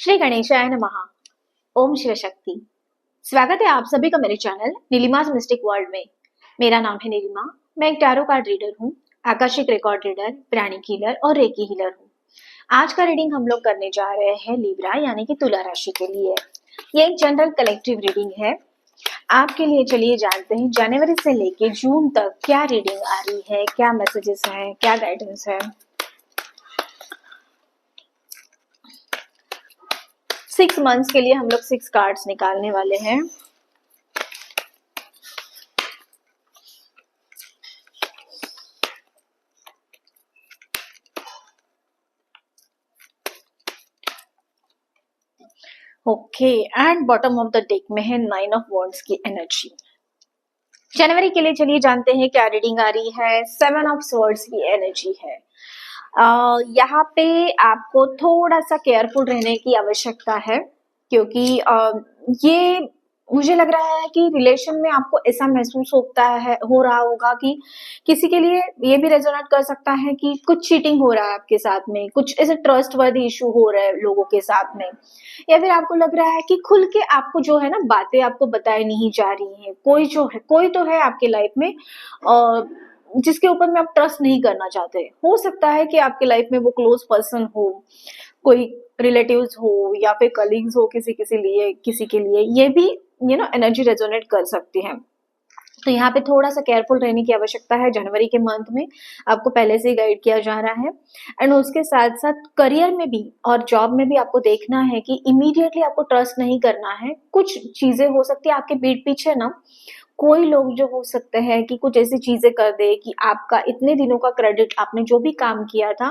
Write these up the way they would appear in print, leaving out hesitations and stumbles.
श्री गणेशाय नमः। ओम शिव शक्ति। स्वागत है आप सभी का मेरे चैनल नीलिमा's मिस्टिक वर्ल्ड में। मेरा नाम है नीलिमा। मैं एक टैरो कार्ड रीडर हूँ, आकाशिक रिकॉर्ड रीडर, प्राणिक हीलर और रेकी हीलर हूँ। आज का रीडिंग हम लोग करने जा रहे हैं लिब्रा यानी कि तुला राशि के लिए। ये एक जनरल कलेक्टिव रीडिंग है आपके लिए। चलिए जानते हैं जनवरी से लेके जून तक क्या रीडिंग आ रही है, क्या मैसेजेस हैं, क्या गाइडेंस है। 6 मंथ्स के लिए हम लोग 6 कार्ड्स निकालने वाले हैं। Okay, and bottom of the deck में है 9 ऑफ वॉन्ड्स की एनर्जी। जनवरी के लिए चलिए जानते हैं क्या रीडिंग आ रही है। 7 ऑफ स्वॉर्ड्स की एनर्जी है। यहाँ पे आपको थोड़ा सा केयरफुल रहने की आवश्यकता है, क्योंकि ये मुझे लग रहा है कि रिलेशन में आपको ऐसा महसूस हो रहा होगा कि किसी के लिए ये भी रेजोनेट कर सकता है कि कुछ चीटिंग हो रहा है आपके साथ में, कुछ ऐसे ट्रस्ट वर्दी इशू हो रहा है लोगों के साथ में, या फिर आपको लग रहा है कि खुल के आपको जो है ना बातें आपको बताई नहीं जा रही हैं। कोई तो है आपके लाइफ में जिसके ऊपर में आप ट्रस्ट नहीं करना चाहते। हो सकता है कि आपके लाइफ में वो क्लोज पर्सन हो, कोई रिलेटिव्स हो या फिर कलीग्स हो, किसी के लिए ये भी एनर्जी रेजोनेट कर सकती है। तो यहाँ पे थोड़ा सा केयरफुल रहने की आवश्यकता है। जनवरी के मंथ में आपको पहले से ही गाइड किया जा रहा है। एंड उसके साथ साथ करियर में भी और जॉब में भी आपको देखना है कि इमीडिएटली आपको ट्रस्ट नहीं करना है। कुछ चीजें हो सकती है आपके पीठ पीछे ना, कोई लोग जो हो सकते हैं कि कुछ ऐसी चीजें कर दे कि आपका इतने दिनों का क्रेडिट, आपने जो भी काम किया था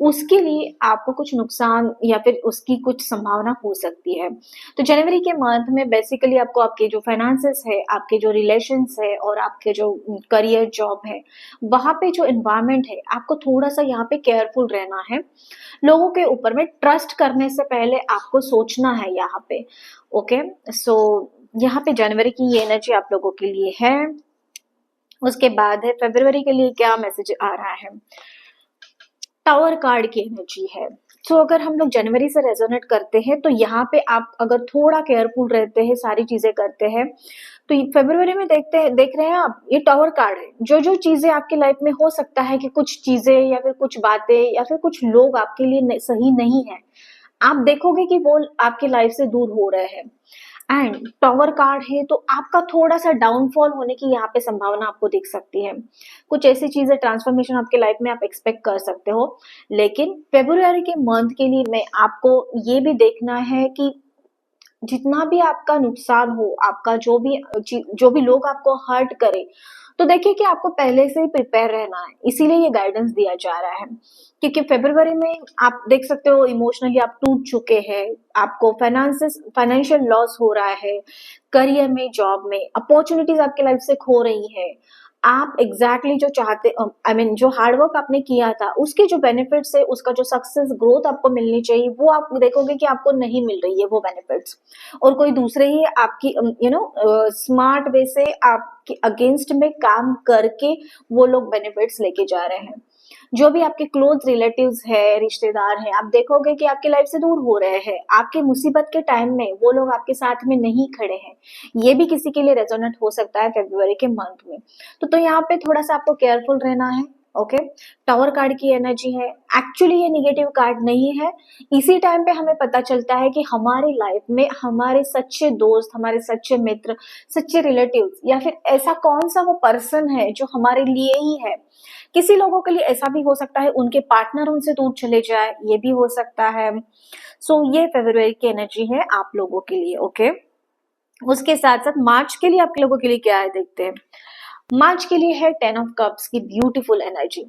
उसके लिए आपको कुछ नुकसान या फिर उसकी कुछ संभावना हो सकती है। तो जनवरी के मंथ में बेसिकली आपको आपके जो फाइनेंसेस है, आपके जो रिलेशंस है और आपके जो करियर जॉब है, वहां पे जो एनवायरमेंट है, आपको थोड़ा सा यहाँ पे केयरफुल रहना है। लोगों के ऊपर में ट्रस्ट करने से पहले आपको सोचना है यहाँ पे। ओके, सो यहाँ पे जनवरी की ये एनर्जी आप लोगों के लिए है। उसके बाद है फरवरी के लिए क्या मैसेज आ रहा है। टावर कार्ड की एनर्जी है। तो अगर हम लोग जनवरी से रेजोनेट करते हैं तो यहाँ पे आप अगर थोड़ा केयरफुल रहते हैं, सारी चीजें करते हैं, तो फरवरी में देख रहे हैं आप, ये टावर कार्ड है। जो चीजें आपकी लाइफ में हो सकता है कि कुछ चीजें या फिर कुछ बातें या फिर कुछ लोग आपके लिए सही नहीं है, आप देखोगे कि वो आपकी लाइफ से दूर हो रहे हैं। एंड टावर कार्ड है तो आपका थोड़ा सा डाउनफॉल होने की यहाँ पे संभावना आपको दिख सकती है। कुछ ऐसी चीजें ट्रांसफॉर्मेशन आपके लाइफ में आप एक्सपेक्ट कर सकते हो। लेकिन फरवरी के मंथ के लिए मैं आपको ये भी देखना है कि जितना भी आपका नुकसान हो, आपका जो भी लोग आपको हर्ट करे, तो देखिए कि आपको पहले से ही प्रिपेयर रहना है। इसीलिए ये गाइडेंस दिया जा रहा है, क्योंकि फरवरी में आप देख सकते हो इमोशनली आप टूट चुके हैं, आपको फाइनेंशियल लॉस हो रहा है, करियर में, जॉब में अपॉर्चुनिटीज आपके लाइफ से खो रही है। आप एग्जैक्टली जो चाहते, जो हार्डवर्क आपने किया था उसके जो बेनिफिट्स है, उसका जो सक्सेस ग्रोथ आपको मिलनी चाहिए, वो आप देखोगे कि आपको नहीं मिल रही है वो बेनिफिट्स, और कोई दूसरे ही आपकी स्मार्ट वे से आपके अगेंस्ट में काम करके वो लोग बेनिफिट्स लेके जा रहे हैं। जो भी आपके क्लोज रिलेटिव्स है, रिश्तेदार है, आप देखोगे कि आपकी लाइफ से दूर हो रहे हैं। आपके मुसीबत के टाइम में वो लोग आपके साथ में नहीं खड़े हैं। ये भी किसी के लिए रेजोनेट हो सकता है फरवरी के मंथ में। तो यहाँ पे थोड़ा सा आपको केयरफुल रहना है। ओके, टावर कार्ड की एनर्जी है। एक्चुअली ये निगेटिव कार्ड नहीं है। इसी टाइम पे हमें पता चलता है कि हमारी लाइफ में हमारे सच्चे दोस्त, हमारे सच्चे मित्र, सच्चे रिलेटिव्स या फिर ऐसा कौन सा वो पर्सन है जो हमारे लिए ही है। किसी लोगों के लिए ऐसा भी हो सकता है उनके पार्टनर उनसे दूर चले जाए, ये भी हो सकता है। सो ये फरवरी की एनर्जी है आप लोगों के लिए। ओके, उसके साथ साथ मार्च के लिए आप लोगों के लिए क्या है देखते हैं। मार्च के लिए है 10 ऑफ कप्स की ब्यूटीफुल एनर्जी।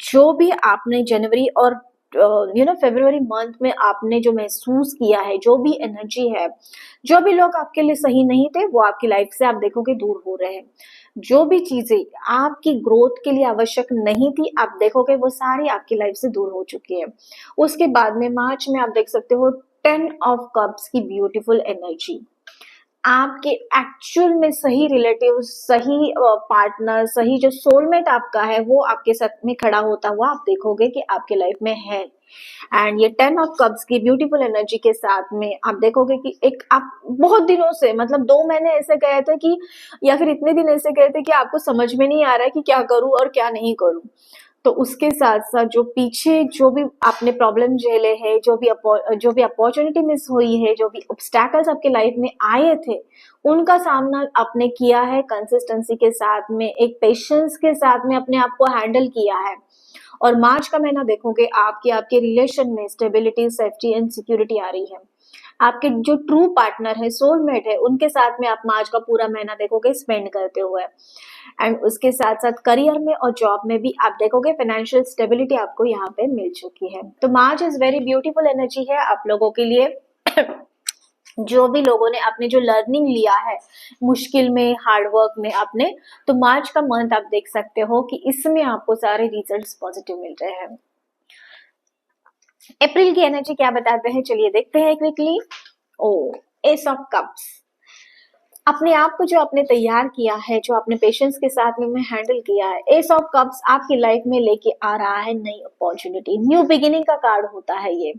जो भी आपने जनवरी और फरवरी मंथ में आपने जो महसूस किया है, जो भी एनर्जी है, जो भी लोग आपके लिए सही नहीं थे वो आपकी लाइफ से आप देखोगे दूर हो रहे हैं। जो भी चीजें आपकी ग्रोथ के लिए आवश्यक नहीं थी, आप देखोगे वो सारी आपकी लाइफ से दूर हो चुकी है। उसके बाद में मार्च में आप देख सकते हो 10 ऑफ कप्स की ब्यूटीफुल एनर्जी। आपके एक्चुअल में सही रिलेटिव, सही पार्टनर, सही जो सोलमेट आपका है वो आपके साथ में खड़ा होता हुआ आप देखोगे कि आपके लाइफ में है। एंड ये 10 ऑफ कप्स की ब्यूटीफुल एनर्जी के साथ में आप देखोगे कि एक आप बहुत दिनों से मतलब 2 महीने ऐसे गए थे कि या फिर इतने दिन ऐसे गए थे कि आपको समझ में नहीं आ रहा है कि क्या करूं और क्या नहीं करूं। तो उसके साथ साथ जो पीछे जो भी आपने प्रॉब्लम झेले हैं, जो भी अपॉर्चुनिटी मिस हुई है, जो भी ऑब्स्टैकल्स आपके लाइफ में आए थे, उनका सामना आपने किया है कंसिस्टेंसी के साथ में, एक पेशेंस के साथ में अपने आप को हैंडल किया है। और मार्च का महीना देखोगे आपके रिलेशन में स्टेबिलिटी, सेफ्टी एंड सिक्योरिटी आ रही है। आपके जो ट्रू पार्टनर है, सोलमेट है, उनके साथ में आप मार्च का पूरा महीना देखोगे स्पेंड करते हुए। एंड उसके साथ साथ करियर में और जॉब में भी आप देखोगे फाइनेंशियल स्टेबिलिटी आपको यहाँ पे मिल चुकी है। तो मार्च इज वेरी ब्यूटीफुल एनर्जी है आप लोगों के लिए। जो भी लोगों ने आपने जो लर्निंग लिया है मुश्किल में, हार्डवर्क में आपने, तो मार्च का मंथ आप देख सकते हो कि इसमें आपको सारे रिजल्ट्स पॉजिटिव मिल रहे हैं। अप्रैल की एनर्जी क्या बताते हैं, चलिए देखते हैं quickly. Oh, ace of cups, अपने आप को जो आपने तैयार किया है, जो आपने पेशेंस के साथ में हैंडल किया है, एस ऑफ कप्स आपकी लाइफ में लेके आ रहा है नई अपॉर्चुनिटी, न्यू बिगिनिंग का कार्ड होता है ये।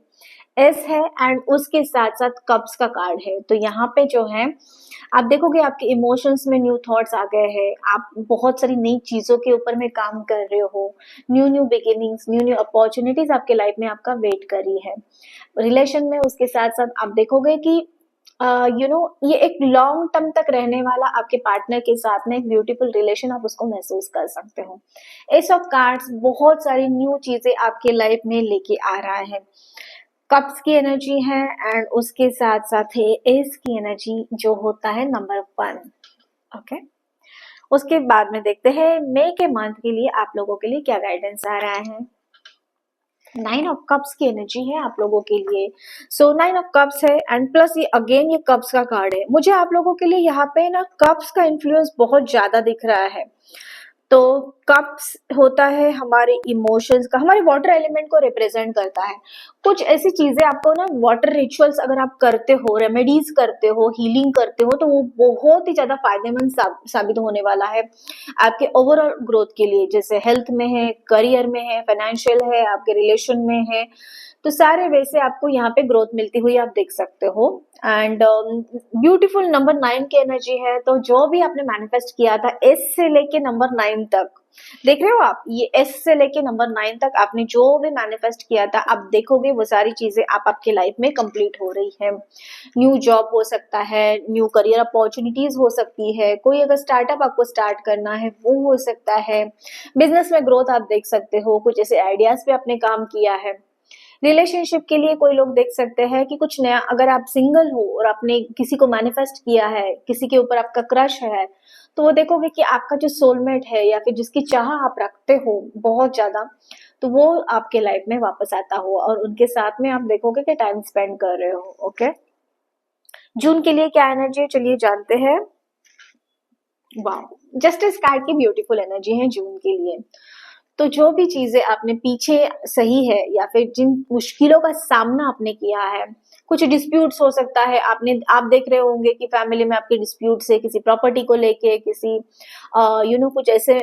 एस है एंड उसके साथ साथ कप्स का कार्ड है। तो यहाँ पे जो है आप देखोगे आपके इमोशंस में न्यू थॉट्स आ गए हैं, आप बहुत सारी नई चीजों के ऊपर में काम कर रहे हो, new new beginnings, new new opportunities आपके लाइफ में आपका वेट कर रही है। रिलेशन में उसके साथ साथ आप देखोगे कि ये एक लॉन्ग टर्म तक रहने वाला आपके पार्टनर के साथ में एक ब्यूटीफुल रिलेशन आप उसको महसूस कर सकते हो। एस ऑफ कार्ड्स बहुत सारी न्यू चीजें आपके लाइफ में लेके आ रहा है। कप्स की एनर्जी है एंड उसके साथ साथ है एस की एनर्जी जो होता है नंबर 1। ओके, उसके बाद में देखते हैं मई के मंथ के लिए आप लोगों के लिए क्या गाइडेंस आ रहा है। 9 ऑफ कप्स की एनर्जी है आप लोगों के लिए। सो 9 ऑफ कप्स है एंड प्लस ये अगेन ये कप्स का कार्ड है। मुझे आप लोगों के लिए यहाँ पे ना कप्स का इन्फ्लुएंस बहुत ज्यादा दिख रहा है। तो कप्स होता है हमारे इमोशंस का, हमारे वाटर एलिमेंट को रिप्रेजेंट करता है। कुछ ऐसी चीजें आपको ना वाटर रिचुअल्स अगर आप करते हो, रेमेडीज करते हो, हीलिंग करते हो, तो वो बहुत ही ज्यादा फायदेमंद साबित होने वाला है आपके ओवरऑल ग्रोथ के लिए। जैसे हेल्थ में है, करियर में है, फाइनेंशियल है, आपके रिलेशन में है, तो सारे वे से आपको यहाँ पे ग्रोथ मिलती हुई आप देख सकते हो। एंड ब्यूटीफुल नंबर 9 की एनर्जी है। तो जो भी आपने मैनिफेस्ट किया था एस से लेके नंबर 9 तक, देख रहे हो आप, ये एस से लेके नंबर 9 तक आपने जो भी मैनिफेस्ट किया था, आप देखोगे वो सारी चीजें आप आपके लाइफ में कंप्लीट हो रही है। न्यू जॉब हो सकता है, न्यू करियर अपॉर्चुनिटीज हो सकती है, कोई अगर स्टार्टअप आपको स्टार्ट करना है वो हो सकता है, बिजनेस में ग्रोथ आप देख सकते हो, कुछ ऐसे आइडियाज पे आपने काम किया है। रिलेशनशिप के लिए कोई लोग देख सकते हैं कि कुछ नया, अगर आप सिंगल हो और आपने किसी को मैनिफेस्ट किया है, किसी के ऊपर आपका क्रश है, तो वो देखोगे कि आपका जो सोलमेट है या फिर जिसकी चाह आप रखते हो बहुत ज्यादा, तो वो आपके लाइफ में वापस आता हो और उनके साथ में आप देखोगे कि टाइम स्पेंड कर रहे हो। ओके, जून के लिए क्या एनर्जी है चलिए जानते हैं। वाह, जस्टिस कार्ड की ब्यूटीफुल एनर्जी है जून के लिए। तो जो भी चीजें आपने पीछे सही है या फिर जिन मुश्किलों का सामना आपने किया है, कुछ डिस्प्यूट्स हो सकता है, आप देख रहे होंगे कि फैमिली में आपके डिस्प्यूट्स है किसी प्रॉपर्टी को लेके, किसी कुछ ऐसे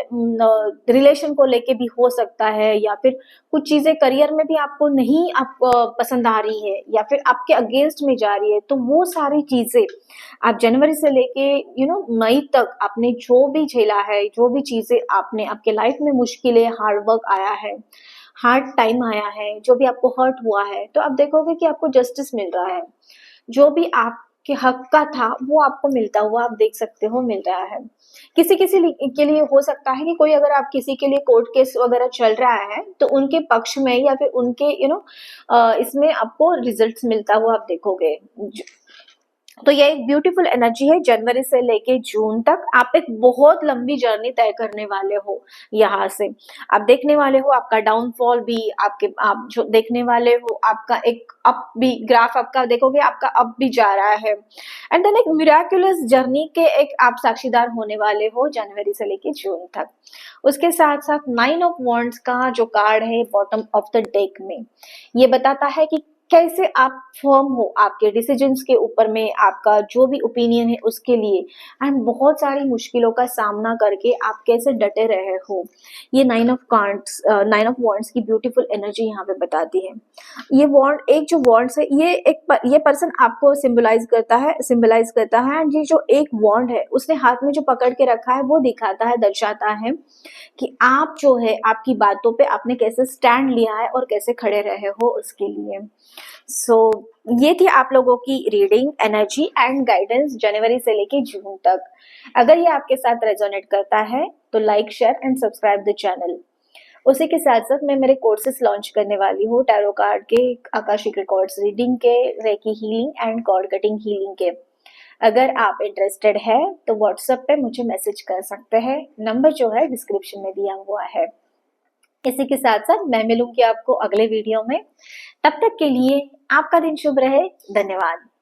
रिलेशन को लेके भी हो सकता है, या फिर कुछ चीजें करियर में भी आपको नहीं पसंद आ रही है या फिर आपके अगेंस्ट में जा रही है। तो वो सारी चीजें आप जनवरी से लेके मई तक आपने जो भी झेला है, जो भी चीजें आपने आपके लाइफ में मुश्किलें, हार्ड वर्क आया है, हार्ड टाइम आया है, जो भी आपको हर्ट हुआ है, तो आप देखोगे कि आपको जस्टिस मिल रहा है। जो भी आपके हक का था वो आपको मिलता हुआ आप देख सकते हो मिल रहा है। किसी किसी के लिए हो सकता है कि कोई अगर आप किसी के लिए कोर्ट केस वगैरह चल रहा है तो उनके पक्ष में या फिर उनके इसमें आपको रिजल्ट्स मिलता हुआ आप देखोगे। तो ये एक ब्यूटीफुल एनर्जी है। जनवरी से लेके जून तक आप एक बहुत लंबी जर्नी तय करने वाले हो। यहाँ से आप देखने वाले हो आपका डाउनफॉल भी, आप जो देखने वाले हो आपका एक अप भी, ग्राफ आपका देखोगे आपका अप भी जा रहा है। एंड देन एक मिराक्युलस जर्नी के एक आप साक्षीदार होने वाले हो जनवरी से लेके जून तक। उसके साथ साथ 9 ऑफ वॉन्ड्स का जो कार्ड है बॉटम ऑफ द डेक में, ये बताता है कि कैसे आप फर्म हो आपके डिसीजंस के ऊपर में, आपका जो भी ओपिनियन है उसके लिए, एंड बहुत सारी मुश्किलों का सामना करके आप कैसे डटे रहे हो। ये नाइन ऑफ वॉन्ड्स की ब्यूटीफुल एनर्जी यहाँ पे बताती है। ये वॉन्ड, एक जो वॉन्ड्स है, ये पर्सन आपको सिंबलाइज करता है एंड ये जो एक वॉन्ड है उसने हाथ में जो पकड़ के रखा है वो दिखाता है, दर्शाता है कि आप जो है आपकी बातों पे आपने कैसे स्टैंड लिया है और कैसे खड़े रहे हो उसके लिए। सो ये थी आप लोगों की रीडिंग, एनर्जी एंड गाइडेंस जनवरी से लेके जून तक। अगर ये आपके साथ रेजोनेट करता है तो like, share and subscribe the channel. उसी के साथ साथ मैं मेरे कोर्सेज लॉन्च करने वाली हूँ, टैरो कार्ड के, आकाशिक रिकॉर्ड्स रीडिंग के, recce healing and chord cutting healing के। अगर आप इंटरेस्टेड है तो व्हाट्सएप पे मुझे मैसेज कर सकते हैं, नंबर जो है डिस्क्रिप्शन में दिया हुआ है। इसी के साथ साथ मैं मिलूंगी आपको अगले वीडियो में। तब तक के लिए आपका दिन शुभ रहे। धन्यवाद।